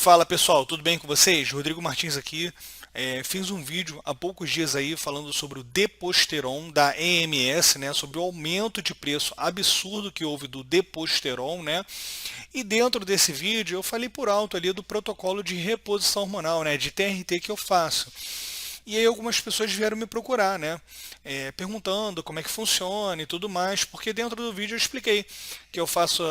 Fala pessoal, tudo bem com vocês? Rodrigo Martins aqui. Fiz um vídeo há poucos dias aí falando sobre o Deposteron da EMS, né? Sobre o aumento de preço absurdo que houve do Deposteron, né? E dentro desse vídeo eu falei por alto ali do protocolo de reposição hormonal, né? De TRT que eu faço. E aí algumas pessoas vieram me procurar, né? Perguntando como é que funciona e tudo mais, porque dentro do vídeo eu expliquei que eu faço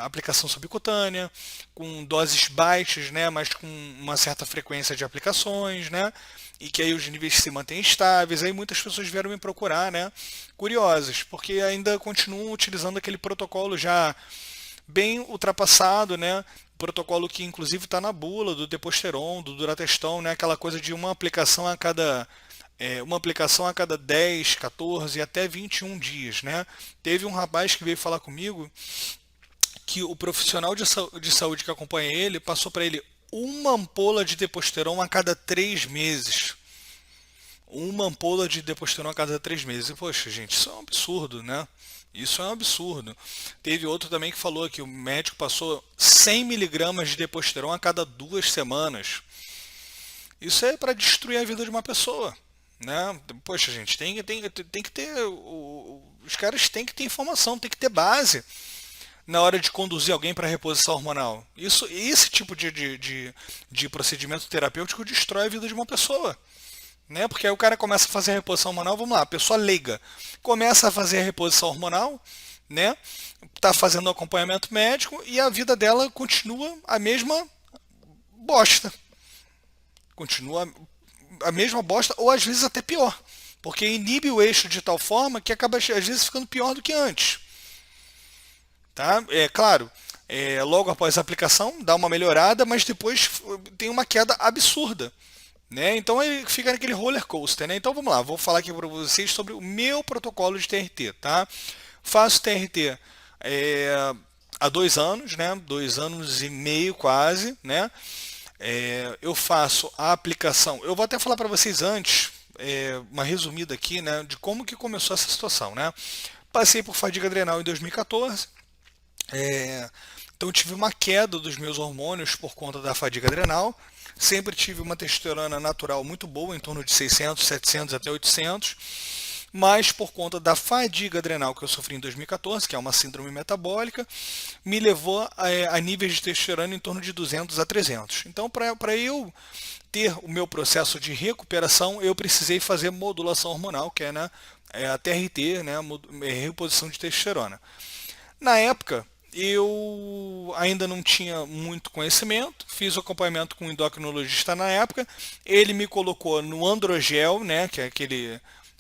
aplicação subcutânea, com doses baixas, né? Mas com uma certa frequência de aplicações, né? E que aí os níveis se mantêm estáveis. Aí muitas pessoas vieram me procurar, né? Curiosas, porque ainda continuam utilizando aquele protocolo já bem ultrapassado, né? Protocolo que inclusive está na bula do Deposteron, do Durateston, né? Aquela coisa de uma aplicação a cada 10, 14 até 21 dias, né? Teve um rapaz que veio falar comigo que o profissional de saúde que acompanha ele passou para ele uma ampola de Deposteron a cada 3 meses. Uma ampola de Deposteron a cada 3 meses. E, poxa, gente, isso é um absurdo, né? Isso é um absurdo. Teve outro também que falou que o médico passou 100 miligramas de Deposteron a cada 2 semanas. Isso é para destruir a vida de uma pessoa, né? Poxa, gente, tem que ter. Os caras têm que ter informação, tem que ter base na hora de conduzir alguém para reposição hormonal. Esse tipo de procedimento terapêutico destrói a vida de uma pessoa. Né? Porque aí o cara começa a fazer a reposição hormonal, vamos lá, a pessoa leiga começa a fazer a reposição hormonal, né? Tá fazendo o acompanhamento médico e a vida dela continua a mesma bosta. Continua a mesma bosta ou às vezes até pior. Porque inibe o eixo de tal forma que acaba às vezes ficando pior do que antes. Tá? É claro, logo após a aplicação dá uma melhorada, mas depois tem uma queda absurda. Né? Então ele fica naquele roller coaster, né? Então vamos lá, vou falar aqui para vocês sobre o meu protocolo de TRT, tá? Faço TRT há 2 anos, né? 2 anos e meio quase, né? Eu faço a aplicação. Eu vou até falar para vocês antes, uma resumida aqui, né? De como que começou essa situação, né? Passei por fadiga adrenal em 2014. Então tive uma queda dos meus hormônios por conta da fadiga adrenal. Sempre tive uma testosterona natural muito boa, em torno de 600, 700 até 800. Mas por conta da fadiga adrenal que eu sofri em 2014, que é uma síndrome metabólica, me levou a níveis de testosterona em torno de 200 a 300. Então, para eu ter o meu processo de recuperação, eu precisei fazer modulação hormonal, que é, né, a TRT, né, reposição de testosterona. Na época, eu ainda não tinha muito conhecimento, fiz o acompanhamento com um endocrinologista na época, ele me colocou no Androgel, né, que é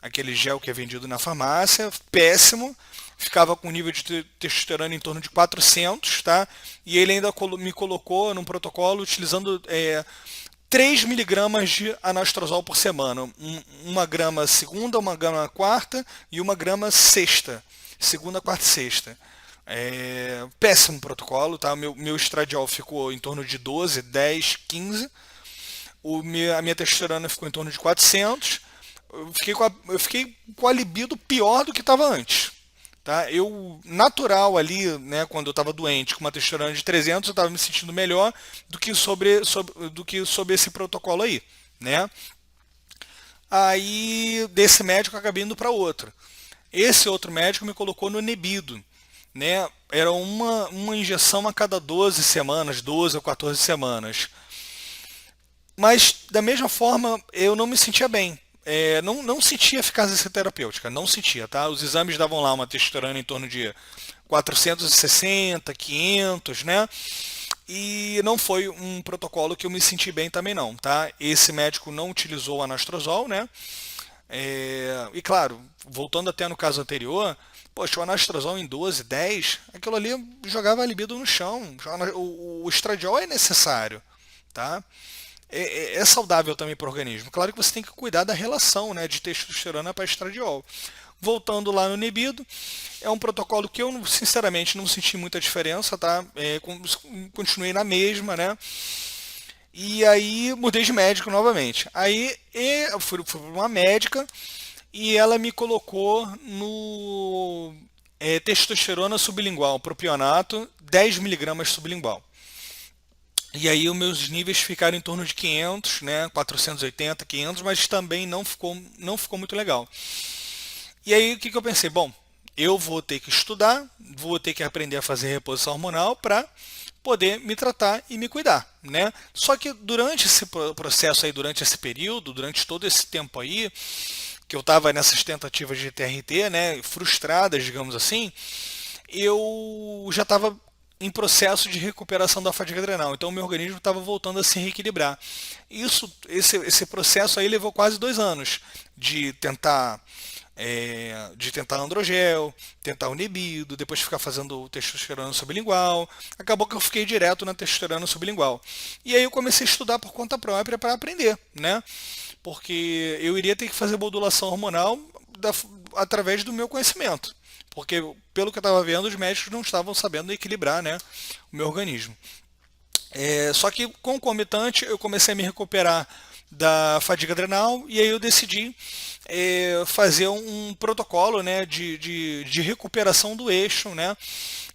aquele gel que é vendido na farmácia, péssimo, ficava com nível de testosterona em torno de 400, tá? E ele ainda me colocou num protocolo utilizando 3 miligramas de anastrozol por semana, 1 grama segunda, 1 grama quarta e 1 grama sexta, segunda, quarta e sexta. Péssimo protocolo, tá? Meu estradiol ficou em torno de 12, 10, 15. A minha testosterona ficou em torno de 400. Eu fiquei com a libido pior do que estava antes. Tá? Natural ali, né, quando eu estava doente, com uma testosterona de 300, eu estava me sentindo melhor do que sobre esse protocolo aí. Né? Aí, desse médico, eu acabei indo para outro. Esse outro médico me colocou no Nebido. Né? Era uma injeção a cada 12 semanas, 12 ou 14 semanas. Mas, da mesma forma, eu não me sentia bem. Não sentia eficácia terapêutica, não sentia, tá? Os exames davam lá uma testosterona em torno de 460, 500, né? E não foi um protocolo que eu me senti bem também não, tá? Esse médico não utilizou o anastrozol, né? E claro, voltando até no caso anterior, poxa, o anastrozol em 12, 10, aquilo ali jogava a libido no chão. O estradiol é necessário, tá? É saudável também para o organismo. Claro que você tem que cuidar da relação, né, de testosterona para estradiol. Voltando lá no Nebido, é um protocolo que eu, sinceramente, não senti muita diferença, tá? Continuei na mesma, né? E aí mudei de médico novamente. Aí eu fui para uma médica e ela me colocou no testosterona sublingual, propionato, 10 miligramas sublingual. E aí os meus níveis ficaram em torno de 500, né, 480, 500, mas também não ficou muito legal. E aí o que eu pensei? Bom, eu vou ter que estudar, vou ter que aprender a fazer reposição hormonal para poder me tratar e me cuidar, né? Só que durante esse processo aí, durante esse período, durante todo esse tempo aí, que eu estava nessas tentativas de TRT, né, frustradas, digamos assim, eu já estava em processo de recuperação da fadiga adrenal, então o meu organismo estava voltando a se reequilibrar. Esse processo aí levou quase 2 anos de tentar androgel, tentar o nebido, depois ficar fazendo testosterona sublingual. Acabou que eu fiquei direto na testosterona sublingual. E aí eu comecei a estudar por conta própria para aprender, né? Porque eu iria ter que fazer modulação hormonal através do meu conhecimento. Porque, pelo que eu estava vendo, os médicos não estavam sabendo equilibrar, né, o meu organismo. Só que, concomitante, eu comecei a me recuperar da fadiga adrenal e aí eu decidi fazer um protocolo, né, de recuperação do eixo, né?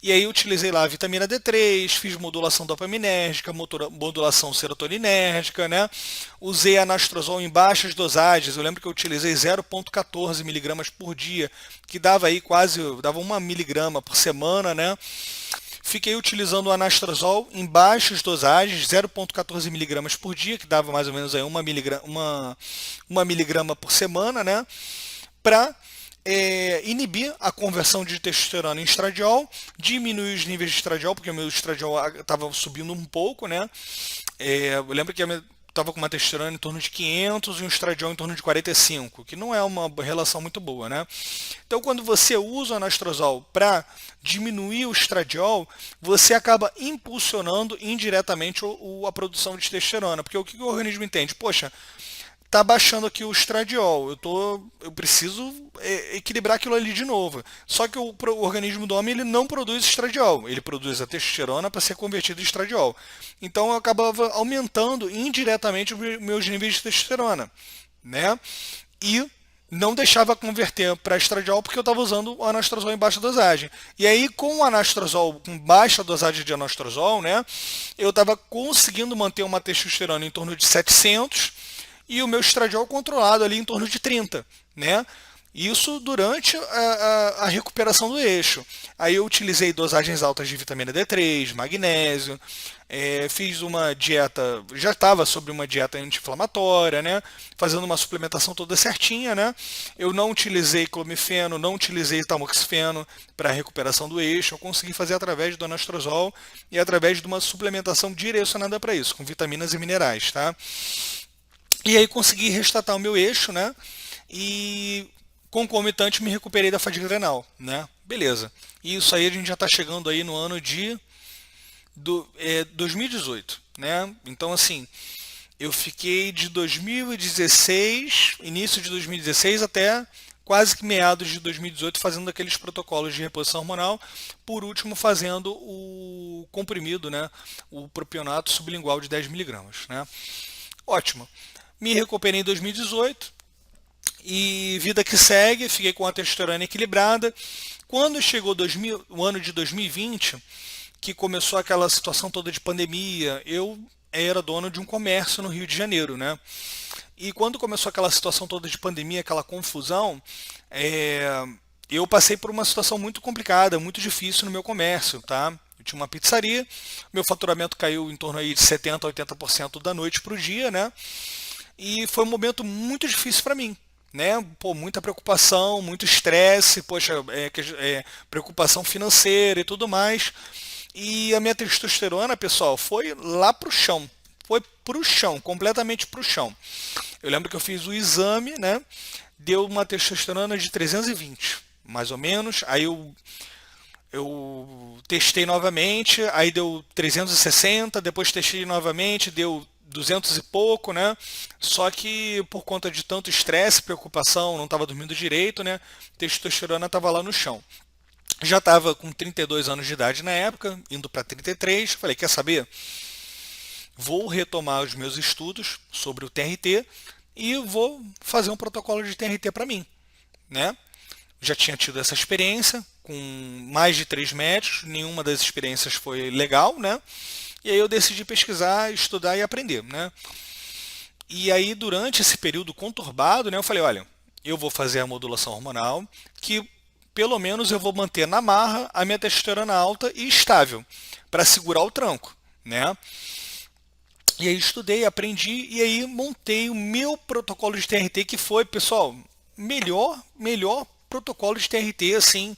E aí eu utilizei lá a vitamina D3, fiz modulação dopaminérgica, modulação serotoninérgica, né? Usei anastrozol em baixas dosagens. Eu lembro que eu utilizei 0,14 miligramas por dia, que dava aí dava 1 miligrama por semana, né? Fiquei utilizando o anastrozol em baixas dosagens, 0,14 miligramas por dia, que dava mais ou menos aí 1 miligrama por semana, né? Para inibir a conversão de testosterona em estradiol, diminuir os níveis de estradiol, porque o meu estradiol estava subindo um pouco, né? Eu lembro que estava com uma testosterona em torno de 500 e um estradiol em torno de 45, que não é uma relação muito boa, né? Então, quando você usa o anastrozol para diminuir o estradiol, você acaba impulsionando indiretamente a produção de testosterona, porque o que o organismo entende? Poxa, tá baixando aqui o estradiol, eu preciso equilibrar aquilo ali de novo. Só que o organismo do homem ele não produz estradiol, ele produz a testosterona para ser convertido em estradiol. Então eu acabava aumentando indiretamente os meus níveis de testosterona, né? E não deixava converter para estradiol porque eu estava usando o anastrozol em baixa dosagem. E aí, com o anastrozol, com baixa dosagem de anastrozol, né, eu estava conseguindo manter uma testosterona em torno de 700 e o meu estradiol controlado ali em torno de 30, né? Isso durante a recuperação do eixo. Aí eu utilizei dosagens altas de vitamina D3, magnésio, fiz uma dieta, já estava sobre uma dieta anti-inflamatória, né? Fazendo uma suplementação toda certinha, né? Eu não utilizei clomifeno, não utilizei tamoxifeno para a recuperação do eixo, eu consegui fazer através do anastrozol e através de uma suplementação direcionada para isso, com vitaminas e minerais, tá? E aí consegui restatar o meu eixo, né? E concomitante me recuperei da fadiga adrenal, né? Beleza. E isso aí a gente já está chegando aí no ano de 2018, né? Então assim, eu fiquei de 2016, início de 2016 até quase que meados de 2018 fazendo aqueles protocolos de reposição hormonal, por último fazendo o comprimido, né? O propionato sublingual de 10 miligramas, né? Ótimo. Me recuperei em 2018 e vida que segue, fiquei com a testosterona equilibrada. Quando chegou o ano de 2020, que começou aquela situação toda de pandemia, eu era dono de um comércio no Rio de Janeiro, né? E quando começou aquela situação toda de pandemia, aquela confusão, eu passei por uma situação muito complicada, muito difícil no meu comércio, tá? Eu tinha uma pizzaria, meu faturamento caiu em torno aí de 70% a 80% da noite para o dia, né? E foi um momento muito difícil para mim, né? Pô, muita preocupação, muito estresse, poxa, preocupação financeira e tudo mais. E a minha testosterona, pessoal, foi lá pro chão. Foi pro chão, completamente pro chão. Eu lembro que eu fiz o exame, né? Deu uma testosterona de 320, mais ou menos. Aí eu testei novamente, aí deu 360, depois testei novamente, deu 200 e pouco, né? Só que por conta de tanto estresse, preocupação, não estava dormindo direito, né? Testosterona estava lá no chão. Já estava com 32 anos de idade na época, indo para 33. Falei, quer saber? Vou retomar os meus estudos sobre o TRT e vou fazer um protocolo de TRT para mim, né? Já tinha tido essa experiência com mais de 3 médicos, nenhuma das experiências foi legal, né? E aí eu decidi pesquisar, estudar e aprender, né? E aí durante esse período conturbado, né, eu falei, olha, eu vou fazer a modulação hormonal, que pelo menos eu vou manter na marra a minha testosterona alta e estável, para segurar o tranco, né? E aí estudei, aprendi e aí montei o meu protocolo de TRT, que foi, pessoal, melhor protocolo de TRT, assim,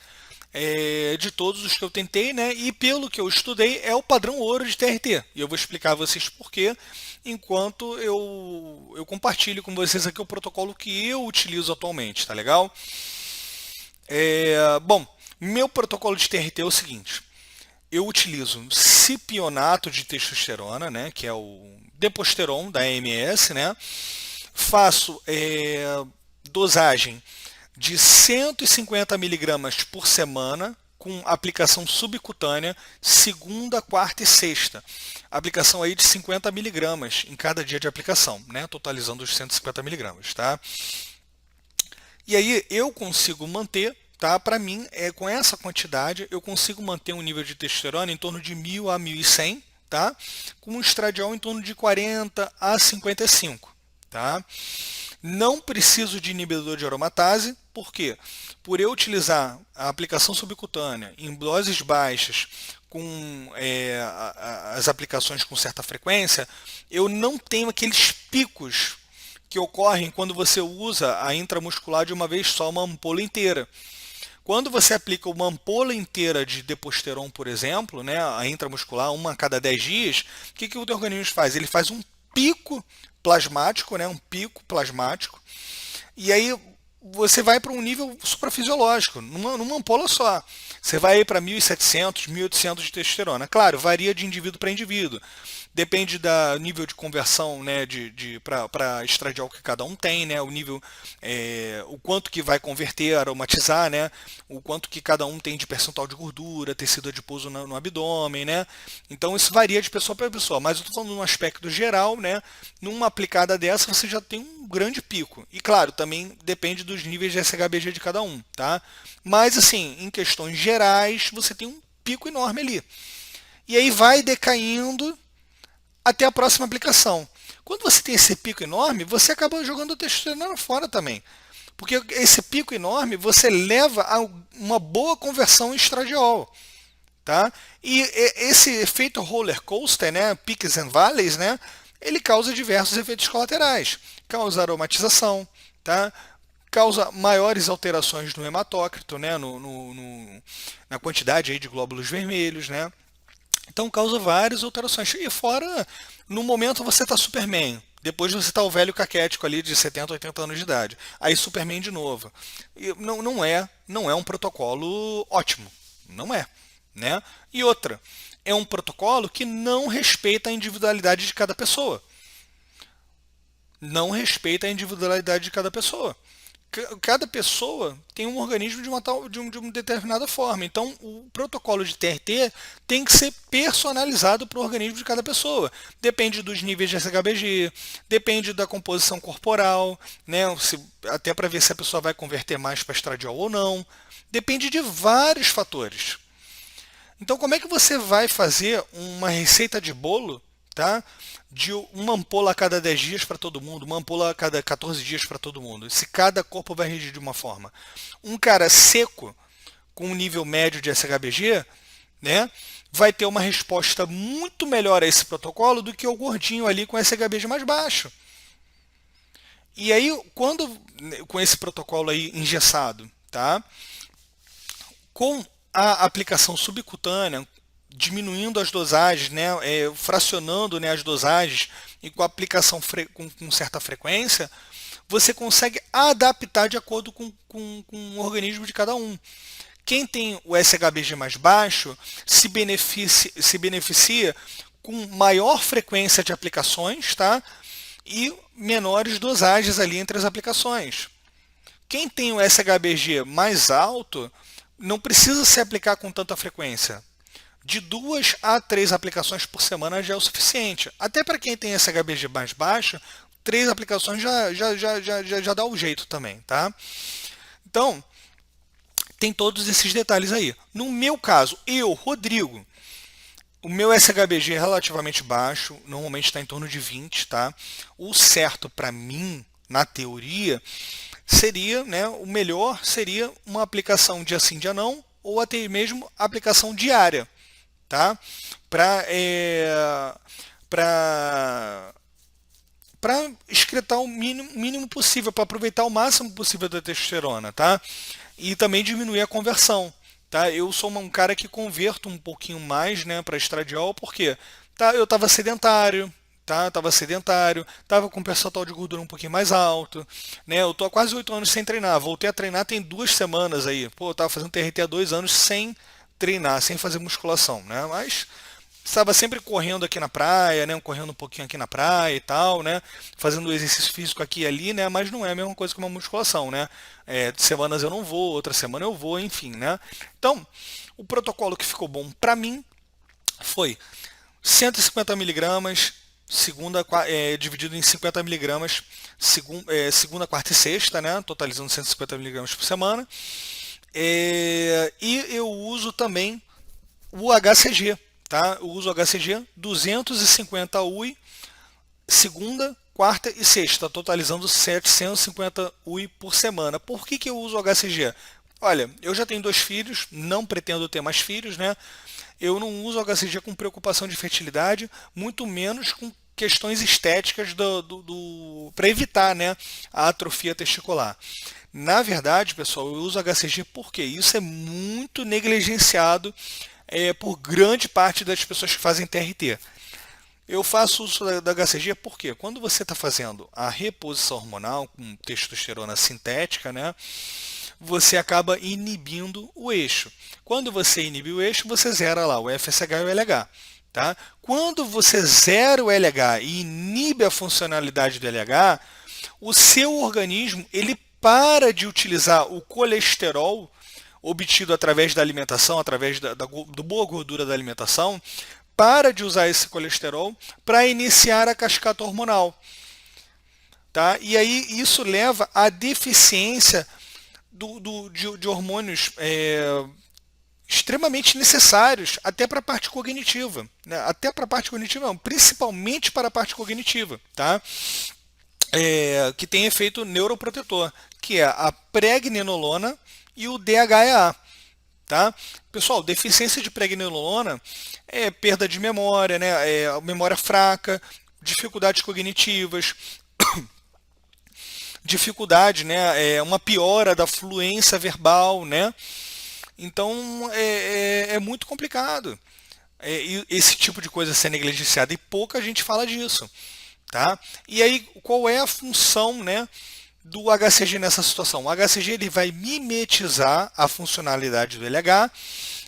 de todos os que eu tentei, né? E pelo que eu estudei, é o padrão ouro de TRT. E eu vou explicar a vocês por quê, enquanto eu compartilho com vocês aqui o protocolo que eu utilizo atualmente, tá legal? Bom, meu protocolo de TRT é o seguinte: eu utilizo cipionato de testosterona, né, que é o Deposteron da AMS, né? Faço dosagem de 150 miligramas por semana, com aplicação subcutânea, segunda, quarta e sexta. Aplicação aí de 50 miligramas em cada dia de aplicação, né? Totalizando os 150 miligramas, tá? E aí eu consigo manter, tá? Para mim, com essa quantidade, eu consigo manter um nível de testosterona em torno de 1000 a 1100, tá? Com um estradiol em torno de 40 a 55, tá? Não preciso de inibidor de aromatase, por quê? Por eu utilizar a aplicação subcutânea em doses baixas, com as aplicações com certa frequência, eu não tenho aqueles picos que ocorrem quando você usa a intramuscular de uma vez só, uma ampola inteira. Quando você aplica uma ampola inteira de Deposteron, por exemplo, né, a intramuscular, uma a cada 10 dias, o que o teu organismo faz? Ele faz um pico plasmático, né, um pico plasmático, e aí você vai para um nível suprafisiológico, numa ampola só. Você vai para 1.700, 1.800 de testosterona. Claro, varia de indivíduo para indivíduo. Depende do nível de conversão, né, para estradiol que cada um tem, né, o nível, o quanto que vai converter, aromatizar, né, o quanto que cada um tem de percentual de gordura, tecido adiposo no abdômen, né. Então isso varia de pessoa para pessoa, mas eu estou falando num aspecto geral, né, numa aplicada dessa você já tem um grande pico. E claro, também depende dos níveis de SHBG de cada um, tá? Mas assim, em questões gerais, você tem um pico enorme ali. E aí vai decaindo até a próxima aplicação. Quando você tem esse pico enorme, você acaba jogando o testosterona fora também. Porque esse pico enorme você leva a uma boa conversão em estradiol. Tá? E esse efeito roller coaster, né, peaks and valleys, né, ele causa diversos efeitos colaterais. Causa aromatização, tá? Causa maiores alterações no hematócrito, né, na quantidade aí de glóbulos vermelhos, né? Então causa várias alterações. E fora, no momento você está Superman. Depois você está o velho caquético ali de 70, 80 anos de idade. Aí Superman de novo. E não é um protocolo ótimo. Não é. Né? E outra, é um protocolo que não respeita a individualidade de cada pessoa. Não respeita a individualidade de cada pessoa. Cada pessoa tem um organismo de uma determinada forma. Então, o protocolo de TRT tem que ser personalizado para o organismo de cada pessoa. Depende dos níveis de SHBG, depende da composição corporal, né? Até para ver se a pessoa vai converter mais para estradiol ou não. Depende de vários fatores. Então, como é que você vai fazer uma receita de bolo, tá? De uma ampola a cada 10 dias para todo mundo, uma ampola a cada 14 dias para todo mundo, se cada corpo vai reagir de uma forma. Um cara seco, com um nível médio de SHBG, né, vai ter uma resposta muito melhor a esse protocolo do que o gordinho ali com SHBG mais baixo. E aí, com esse protocolo aí engessado, tá? Com a aplicação subcutânea, diminuindo as dosagens, né, fracionando, né, as dosagens e com a aplicação com certa frequência, você consegue adaptar de acordo com o organismo de cada um. Quem tem o SHBG mais baixo se beneficia com maior frequência de aplicações, tá? E menores dosagens ali entre as aplicações. Quem tem o SHBG mais alto não precisa se aplicar com tanta frequência. De 2 a 3 aplicações por semana já é o suficiente. Até para quem tem SHBG mais baixo, 3 aplicações já dá o jeito também, tá? Então, tem todos esses detalhes aí. No meu caso, eu, Rodrigo, O meu SHBG é relativamente baixo, normalmente está em torno de 20, tá? O certo para mim, na teoria, seria, né, o melhor seria uma aplicação dia sim, dia não, ou até mesmo aplicação diária, tá? Para para para excretar o mínimo possível, para aproveitar o máximo possível da testosterona, tá? E também diminuir a conversão, tá? Eu sou um cara que converto um pouquinho mais, né, para estradiol, porque tá, eu estava sedentário, tá? Tava sedentário, tava com um percentual de gordura um pouquinho mais alto, né? Eu tô há quase 8 anos sem treinar, voltei a treinar tem 2 semanas aí. Pô, eu tava fazendo TRT há 2 anos sem treinar, sem fazer musculação, né? Mas estava sempre correndo aqui na praia, né? Correndo um pouquinho aqui na praia e tal, né? Fazendo exercício físico aqui e ali, né? Mas não é a mesma coisa que uma musculação, né? Semanas eu não vou, outra semana eu vou, enfim, né? Então, o protocolo que ficou bom para mim foi 150 miligramas, dividido em 50 miligramas, segunda, quarta e sexta, né? Totalizando 150 miligramas por semana. E eu uso também o HCG, tá? Eu uso o HCG 250 UI, segunda, quarta e sexta, totalizando 750 UI por semana. Por que eu uso o HCG? Olha, eu já tenho 2 filhos, não pretendo ter mais filhos, né? Eu não uso o HCG com preocupação de fertilidade, muito menos com questões estéticas para evitar, né, a atrofia testicular. Na verdade, pessoal, eu uso HCG porque isso é muito negligenciado por grande parte das pessoas que fazem TRT. Eu faço uso da HCG porque quando você está fazendo a reposição hormonal com testosterona sintética, né, você acaba inibindo o eixo. Quando você inibe o eixo, você zera lá o FSH e o LH. Tá? Quando você zera o LH e inibe a funcionalidade do LH, o seu organismo ele para de utilizar o colesterol obtido através da alimentação, através do boa gordura da alimentação, para de usar esse colesterol para iniciar a cascata hormonal. Tá? E aí isso leva à deficiência de hormônios extremamente necessários até para a parte cognitiva. Né? Até para a parte cognitiva, não, principalmente para a parte cognitiva. Tá? Que tem efeito neuroprotetor, que é a pregnenolona e o DHEA. Tá? Pessoal, deficiência de pregnenolona é perda de memória, né? Memória fraca, dificuldades cognitivas, dificuldade, né? Uma piora da fluência verbal, né? Então é muito complicado esse tipo de coisa ser negligenciada e pouca gente fala disso, tá? E aí qual é a função, né, do HCG nessa situação? O HCG ele vai mimetizar a funcionalidade do LH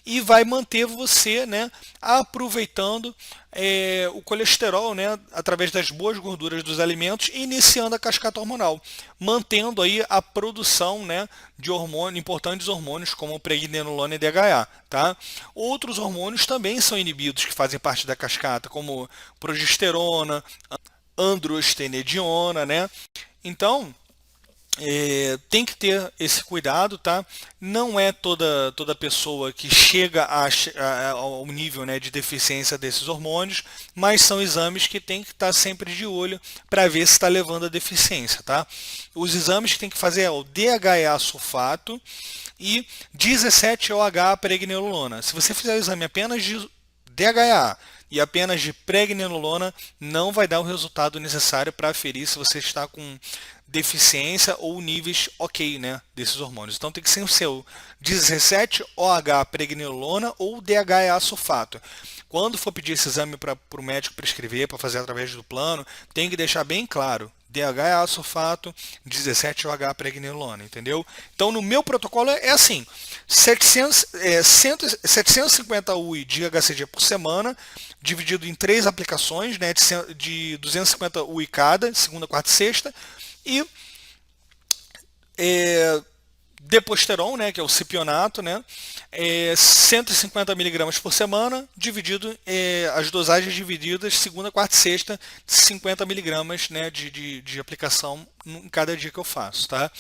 e vai manter você, né, aproveitando o colesterol, né, através das boas gorduras dos alimentos, iniciando a cascata hormonal, mantendo aí a produção, né, de hormônios, importantes hormônios como pregnenolona e DHA. Tá? Outros hormônios também são inibidos que fazem parte da cascata, como progesterona, androstenediona, né? Então, tem que ter esse cuidado, tá? Não é toda pessoa que chega ao nível, né, de deficiência desses hormônios, mas são exames que tem que estar sempre de olho para ver se está levando a deficiência, tá? Os exames que tem que fazer é o DHEA sulfato e 17-OH pregnenolona. Se você fizer o exame apenas de DHA e apenas de pregnenolona, não vai dar o resultado necessário para aferir se você está com deficiência ou níveis ok, né, desses hormônios. Então tem que ser o seu 17-OH pregnenolona ou DHA sulfato. Quando for pedir esse exame para o médico prescrever, para fazer através do plano, tem que deixar bem claro. DHA sulfato, 17-OH pregnenolona, entendeu? Então no meu protocolo é assim, 750 UI de HCG por semana, dividido em 3 aplicações, né, de 250 UI cada, segunda, quarta e sexta, e Deposteron, né, que é o cipionato, né, 150 miligramas por semana, dividido, as dosagens divididas segunda, quarta e sexta, 50 miligramas, né, de aplicação em cada dia que eu faço. Tá?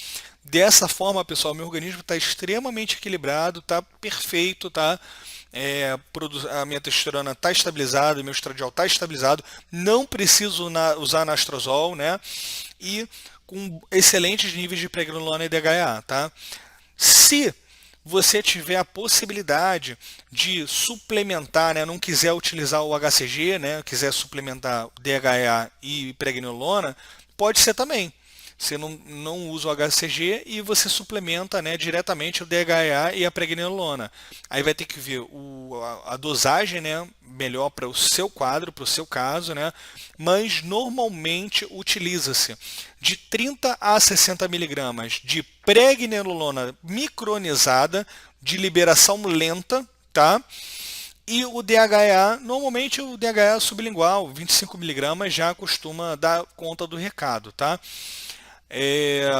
Dessa forma, pessoal, meu organismo está extremamente equilibrado, está perfeito, tá? a minha testosterona está estabilizada, meu estradiol está estabilizado, não preciso usar anastrozol, né? E com excelentes níveis de pregnenolona e DHA, tá? Se você tiver a possibilidade de suplementar, né, não quiser utilizar o HCG, né, quiser suplementar DHA e pregnenolona, pode ser também. Você não usa o HCG e você suplementa, né, diretamente o DHA e a pregnenolona. Aí vai ter que ver a dosagem, né, melhor para o seu quadro, para o seu caso, né, mas normalmente utiliza-se de 30 a 60 miligramas de pregnenolona micronizada de liberação lenta, tá? E o DHA, normalmente o DHA sublingual, 25 miligramas, já costuma dar conta do recado, tá? É,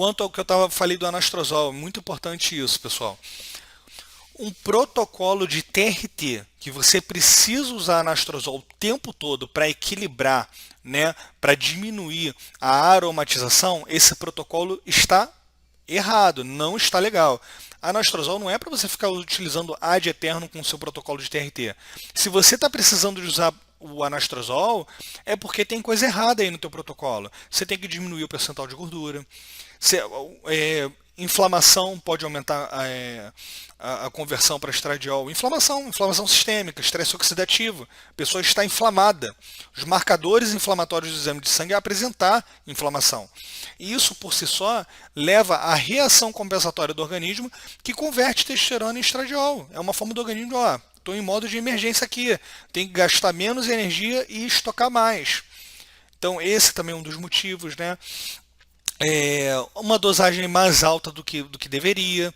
Quanto ao que falei do anastrozol, muito importante isso, pessoal. Um protocolo de TRT, que você precisa usar anastrozol o tempo todo para equilibrar, né, para diminuir a aromatização, esse protocolo está errado, não está legal. Anastrozol não é para você ficar utilizando ad eterno com o seu protocolo de TRT. Se você está precisando de usar o anastrozol, é porque tem coisa errada aí no teu protocolo. Você tem que diminuir o percentual de gordura. Inflamação pode aumentar a conversão para estradiol. Inflamação sistêmica, estresse oxidativo. A pessoa está inflamada. Os marcadores inflamatórios do exame de sangue é apresentar inflamação. E isso por si só leva à reação compensatória do organismo que converte testosterona em estradiol. É uma forma do organismo, ó, estou em modo de emergência aqui, tem que gastar menos energia e estocar mais. Então esse também é um dos motivos, né? Uma dosagem mais alta do que deveria,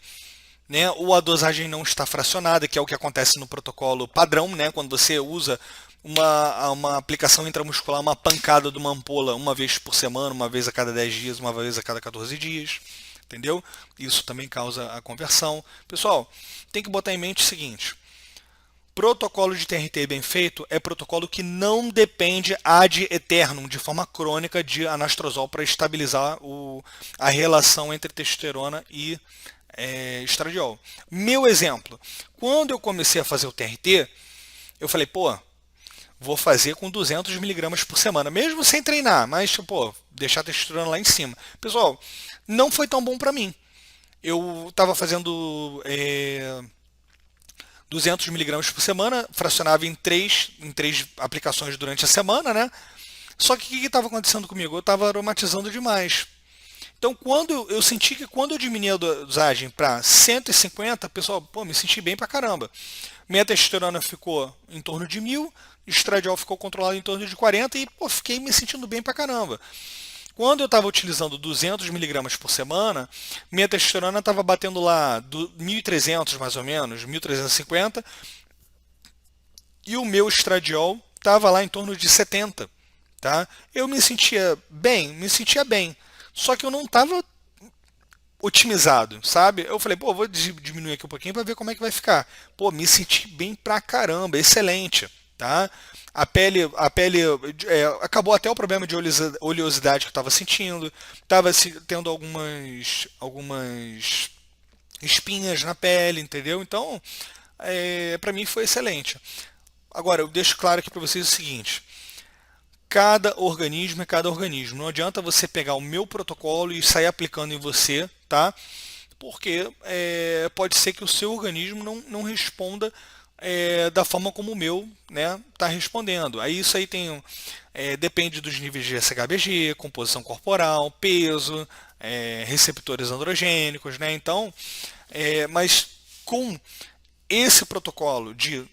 né? Ou a dosagem não está fracionada, que é o que acontece no protocolo padrão, né? Quando você usa uma aplicação intramuscular, uma pancada de uma ampola uma vez por semana, uma vez a cada 10 dias, uma vez a cada 14 dias, entendeu? Isso também causa a conversão. Pessoal, tem que botar em mente o seguinte: protocolo de TRT bem feito é protocolo que não depende ad eternum, de forma crônica, de anastrozol para estabilizar a relação entre testosterona e estradiol. Meu exemplo, quando eu comecei a fazer o TRT, eu falei, pô, vou fazer com 200 miligramas por semana, mesmo sem treinar, mas pô, deixar a testosterona lá em cima. Pessoal, não foi tão bom para mim. Eu estava fazendo 200 miligramas por semana, fracionava em três aplicações durante a semana, né? Só que o que estava acontecendo comigo? Eu estava aromatizando demais. Então, quando eu senti que quando eu diminui a dosagem para 150, pessoal, pô, me senti bem pra caramba. Minha testosterona ficou em torno de 1000, estradiol ficou controlado em torno de 40 e pô, fiquei me sentindo bem pra caramba. Quando eu estava utilizando 200 miligramas por semana, minha testosterona estava batendo lá 1.300 mais ou menos, 1.350, e o meu estradiol estava lá em torno de 70. Tá? Eu me sentia bem, só que eu não estava otimizado, sabe? Eu falei, pô, vou diminuir aqui um pouquinho para ver como é que vai ficar. Pô, me senti bem pra caramba, excelente, tá? A pele acabou até o problema de oleosidade que eu estava sentindo, estava tendo algumas espinhas na pele, entendeu? Então, para mim foi excelente. Agora, eu deixo claro aqui para vocês o seguinte: cada organismo é cada organismo. Não adianta você pegar o meu protocolo e sair aplicando em você, tá? Porque pode ser que o seu organismo não responda da forma como o meu, né, está respondendo. Aí isso aí depende dos níveis de SHBG, composição corporal, peso, receptores androgênicos, né? Então, mas com esse protocolo de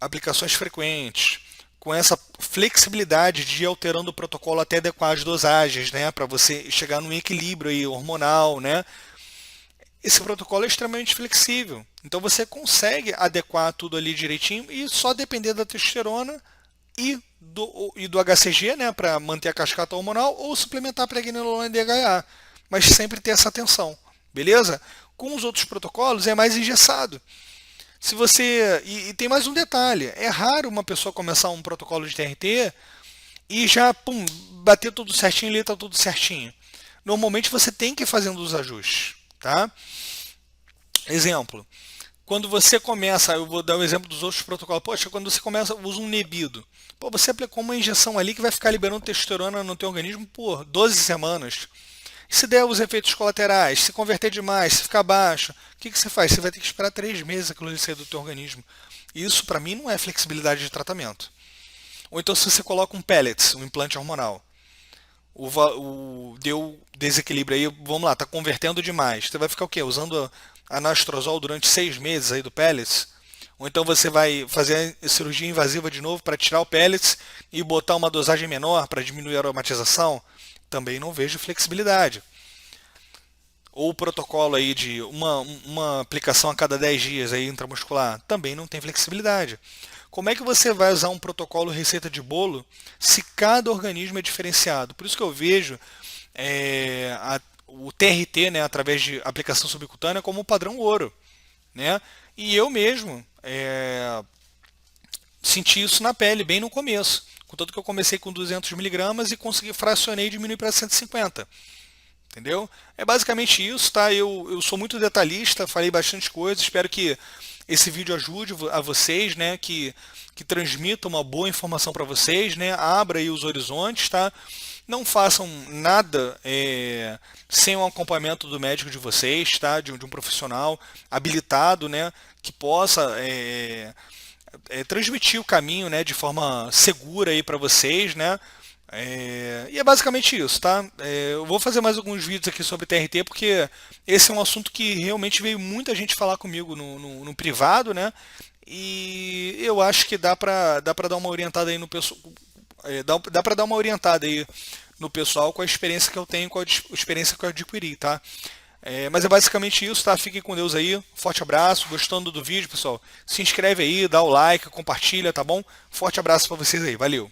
aplicações frequentes, com essa flexibilidade de ir alterando o protocolo até adequar as dosagens, né, para você chegar num equilíbrio aí hormonal, né? Esse protocolo é extremamente flexível. Então você consegue adequar tudo ali direitinho e só depender da testosterona e do HCG, né, para manter a cascata hormonal, ou suplementar pregnenolona e DHA. Mas sempre ter essa atenção, beleza? Com os outros protocolos é mais engessado. Se você e tem mais um detalhe: é raro uma pessoa começar um protocolo de TRT e já pum, bater tudo certinho, ali está tudo certinho. Normalmente você tem que ir fazendo os ajustes, tá? Exemplo, quando você começa, eu vou dar o exemplo dos outros protocolos. Poxa, quando você começa, usa um Nebido. Pô, você aplicou uma injeção ali que vai ficar liberando testosterona no teu organismo por 12 semanas. E se der os efeitos colaterais, se converter demais, se ficar baixo, o que, que você faz? Você vai ter que esperar 3 meses aquilo ali sair do teu organismo. Isso, para mim, não é flexibilidade de tratamento. Ou então, se você coloca um pellets, um implante hormonal, deu desequilíbrio aí, vamos lá, está convertendo demais. Você vai ficar o quê? Usando anastrozol durante 6 meses aí do pellets? Ou então você vai fazer a cirurgia invasiva de novo para tirar o pellets e botar uma dosagem menor para diminuir a aromatização? Também não vejo flexibilidade. Ou o protocolo aí de uma aplicação a cada 10 dias aí intramuscular? Também não tem flexibilidade. Como é que você vai usar um protocolo receita de bolo se cada organismo é diferenciado? Por isso que eu vejo o TRT, né, através de aplicação subcutânea, como o padrão ouro. Né? E eu mesmo senti isso na pele bem no começo. Contanto que eu comecei com 200 miligramas e consegui fracionei e diminuir para 150. Entendeu? É basicamente isso, tá? Eu sou muito detalhista, falei bastante coisa, espero que esse vídeo ajude a vocês, né? Que transmita uma boa informação para vocês, né? Abra aí os horizontes, tá? Não façam nada sem o acompanhamento do médico de vocês, tá? De um profissional habilitado, né? Que possa transmitir o caminho, né? De forma segura aí para vocês, né? E é basicamente isso, tá? Eu vou fazer mais alguns vídeos aqui sobre TRT, porque esse é um assunto que realmente veio muita gente falar comigo no privado, né? E eu acho que dá pra dar uma orientada aí no pessoal. Dá pra dar uma orientada aí no pessoal com a experiência que eu tenho, com a experiência que eu adquiri, tá? Mas é basicamente isso, tá? Fiquem com Deus aí. Forte abraço. Gostando do vídeo, pessoal? Se inscreve aí, dá o like, compartilha, tá bom? Forte abraço pra vocês aí. Valeu!